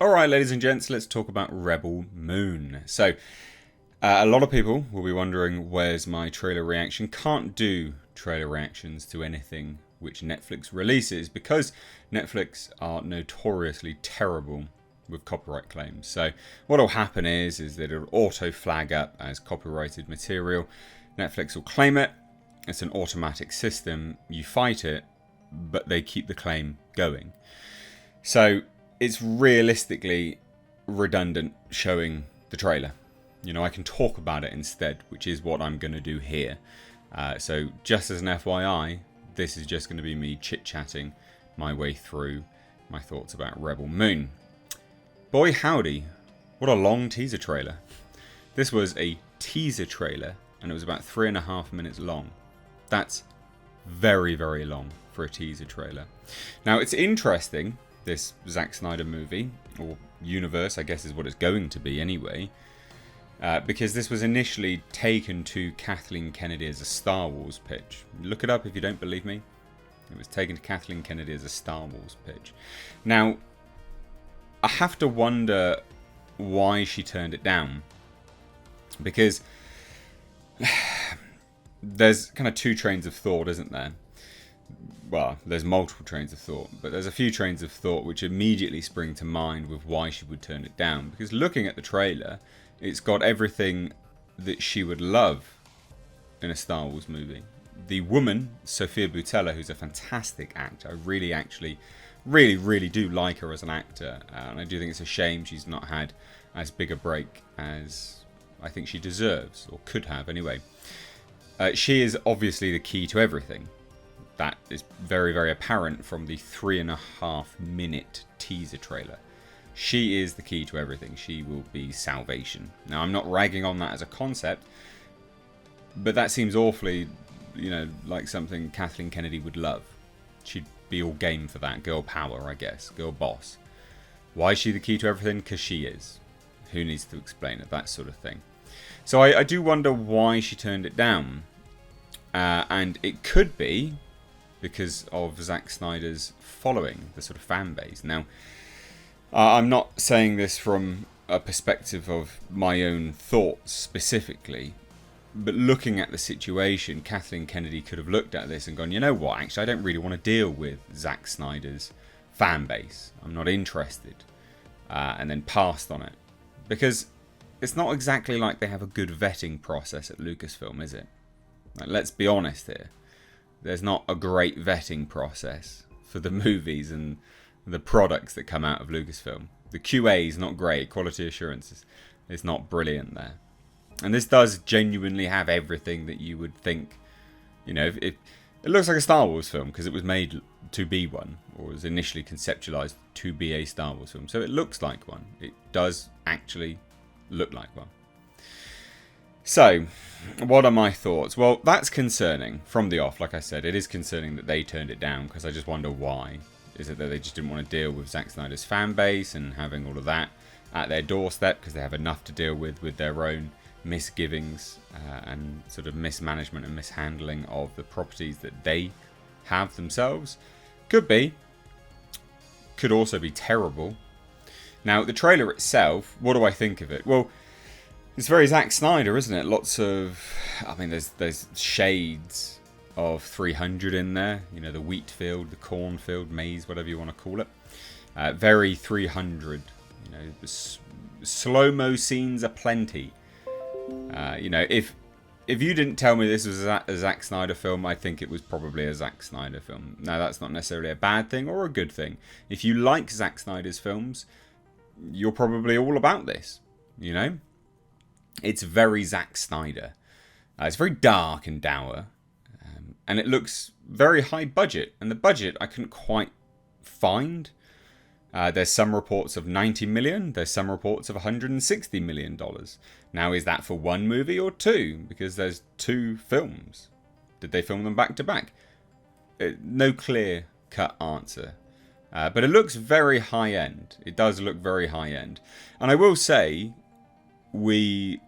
Alright, ladies and gents, let's talk about Rebel Moon. So, a lot of people will be wondering where's my trailer reaction. Can't do trailer reactions to anything which Netflix releases because Netflix are notoriously terrible with copyright claims. So what will happen is that it'll auto flag up as copyrighted material. Netflix will claim it. It's an automatic system. You fight it, but they keep the claim going. So it's realistically redundant showing the trailer. You know, I can talk about it instead, which is what I'm going to do here. So just as an FYI, this is just going to be me chit-chatting my way through my thoughts about Rebel Moon. Boy howdy, what a long teaser trailer. This was a teaser trailer and it was about 3.5 minutes long. That's very, very long for a teaser trailer. Now it's interesting, this Zack Snyder movie, or universe I guess is what it's going to be anyway, because this was initially taken to Kathleen Kennedy as a Star Wars pitch. Look it up if you don't believe me. It was taken to Kathleen Kennedy as a Star Wars pitch. Now, I have to wonder why she turned it down. Because there's kind of two trains of thought, isn't there? Well, there's multiple trains of thought, but there's a few trains of thought which immediately spring to mind with why she would turn it down. Because looking at the trailer, it's got everything that she would love in a Star Wars movie. The woman, Sofia Boutella, who's a fantastic actor, I really do like her as an actor, and I do think it's a shame she's not had as big a break as I think she deserves, or could have anyway. She is obviously the key to everything. That is very, very apparent from the 3.5 minute teaser trailer. She is the key to everything. She will be salvation. Now, I'm not ragging on that as a concept, but that seems awfully, like something Kathleen Kennedy would love. She'd be all game for that. Girl power, I guess. Girl boss. Why is she the key to everything? Because she is. Who needs to explain it? That sort of thing. So I do wonder why she turned it down. And it could be because of Zack Snyder's following, the sort of fan base. Now, I'm not saying this from a perspective of my own thoughts specifically, but looking at the situation, Kathleen Kennedy could have looked at this and gone, you know what, actually I don't really want to deal with Zack Snyder's fan base. I'm not interested. And then passed on it. Because it's not exactly like they have a good vetting process at Lucasfilm, is it? Like, let's be honest here. There's not a great vetting process for the movies and the products that come out of Lucasfilm. The QA is not great. Quality assurance is not brilliant there. And this does genuinely have everything that you would think. It looks like a Star Wars film because it was made to be one, or was initially conceptualized to be a Star Wars film. So it looks like one. It does actually look like one. So, what are my thoughts? Well, that's concerning from the off. Like I said, it is concerning that they turned it down because I just wonder why. Is it that they just didn't want to deal with Zack Snyder's fan base and having all of that at their doorstep because they have enough to deal with their own misgivings and sort of mismanagement and mishandling of the properties that they have themselves? Could be. Could also be terrible. Now, the trailer itself, what do I think of it? Well, it's very Zack Snyder, isn't it? Lots of, there's shades of 300 in there. The wheat field, the cornfield, maize, whatever you want to call it. Very 300. Slow-mo scenes are plenty. If you didn't tell me this was a Zack Snyder film, I think it was probably a Zack Snyder film. Now, that's not necessarily a bad thing or a good thing. If you like Zack Snyder's films, you're probably all about this. It's very Zack Snyder. It's very dark and dour. And it looks very high budget. And the budget I couldn't quite find. There's some reports of $90 million. There's some reports of $160 million. Now, is that for one movie or two? Because there's two films. Did they film them back to back? No clear-cut answer. But it looks very high-end. It does look very high-end. And I will say, we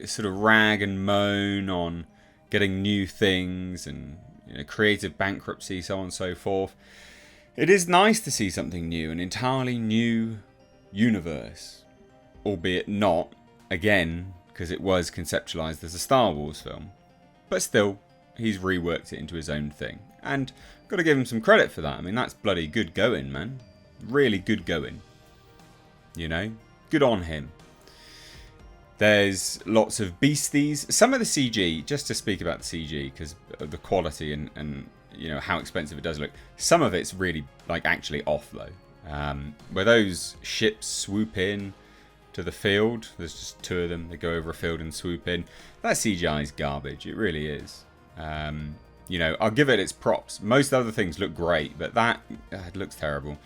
sort of rag and moan on getting new things and creative bankruptcy, so on and so forth. It is nice to see something new, an entirely new universe, albeit not, again, because it was conceptualized as a Star Wars film. But still, he's reworked it into his own thing. And got to give him some credit for that. I mean, that's bloody good going, man. Really good going. You know? Good on him. There's lots of beasties. Some of the CG, just to speak about the CG, because of the quality and you know how expensive it does look. Some of it's really, like, actually off, though. Where those ships swoop in to the field, there's just two of them. They go over a field and swoop in. That CGI is garbage. It really is. You know, I'll give it its props. Most other things look great, but that it looks terrible.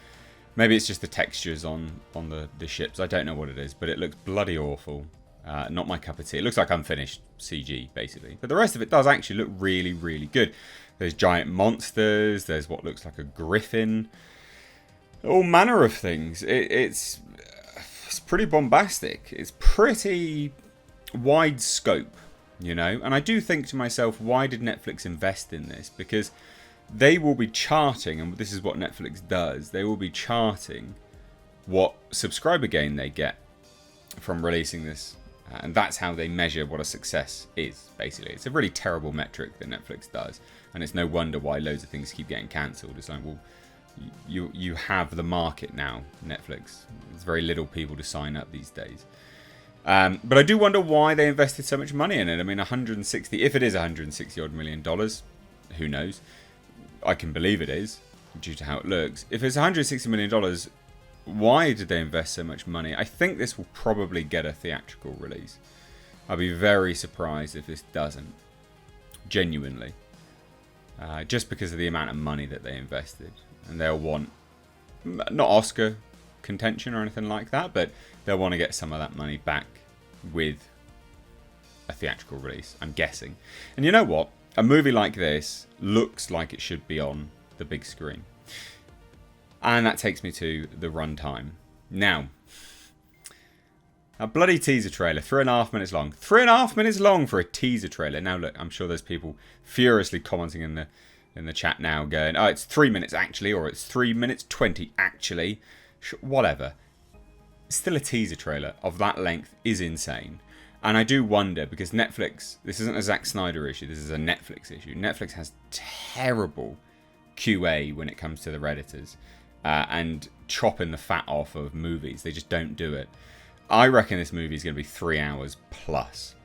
Maybe it's just the textures on the ships. I don't know what it is, but it looks bloody awful. Not my cup of tea. It looks like unfinished CG, basically. But the rest of it does actually look really, really good. There's giant monsters. There's what looks like a griffin. All manner of things. It's pretty bombastic. It's pretty wide scope, you know. And I do think to myself, why did Netflix invest in this? Because they will be charting, and this is what Netflix does, they will be charting what subscriber gain they get from releasing this. And that's how they measure what a success is, basically. It's a really terrible metric that Netflix does. And it's no wonder why loads of things keep getting cancelled. It's like, well, you have the market now, Netflix. There's very little people to sign up these days. But I do wonder why they invested so much money in it. I mean, 160, if it is 160 odd million dollars, who knows? I can believe it is, due to how it looks. If it's 160 million dollars, why did they invest so much money? I think this will probably get a theatrical release. I'll be very surprised if this doesn't. Genuinely. Just because of the amount of money that they invested. And they'll want, not Oscar contention or anything like that, but they'll want to get some of that money back with a theatrical release, I'm guessing. And you know what? A movie like this looks like it should be on the big screen. And that takes me to the runtime. Now, a bloody teaser trailer, 3.5 minutes long. 3.5 minutes long for a teaser trailer. Now look, I'm sure there's people furiously commenting in the chat now going, oh, it's 3 minutes actually, or it's 3 minutes 20 actually. Whatever. Still a teaser trailer of that length is insane. And I do wonder, because Netflix, this isn't a Zack Snyder issue, this is a Netflix issue. Netflix has terrible QA when it comes to their editors. And chopping the fat off of movies. They just don't do it. I reckon this movie is going to be 3 hours plus.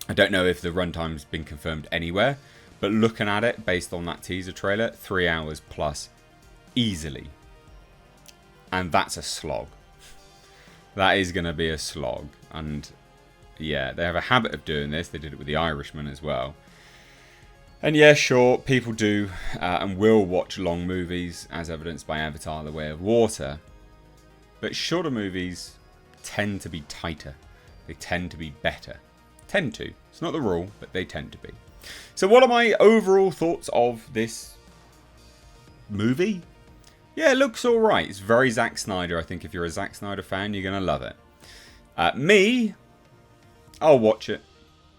I don't know if the runtime's been confirmed anywhere, but looking at it based on that teaser trailer, 3 hours plus easily. And that's a slog. That is going to be a slog. And yeah, they have a habit of doing this. They did it with The Irishman as well. And yeah, sure, people do and will watch long movies, as evidenced by Avatar: The Way of Water. But shorter movies tend to be tighter. They tend to be better. Tend to. It's not the rule, but they tend to be. So what are my overall thoughts of this movie? Yeah, it looks alright. It's very Zack Snyder. I think if you're a Zack Snyder fan, you're going to love it. Me, I'll watch it.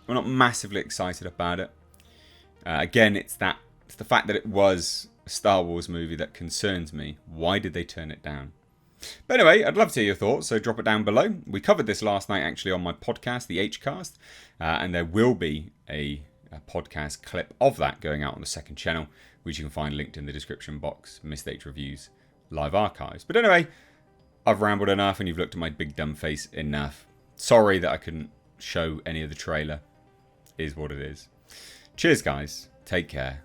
I'm not massively excited about it. Again, it's the fact that it was a Star Wars movie that concerns me. Why did they turn it down? But anyway, I'd love to hear your thoughts, so drop it down below. We covered this last night actually on my podcast, the Hcast, and there will be a podcast clip of that going out on the second channel, which you can find linked in the description box, Missed H Reviews live archives. But anyway, I've rambled enough and you've looked at my big dumb face enough. Sorry that I couldn't show any of the trailer. Is what it is. Cheers, guys. Take care.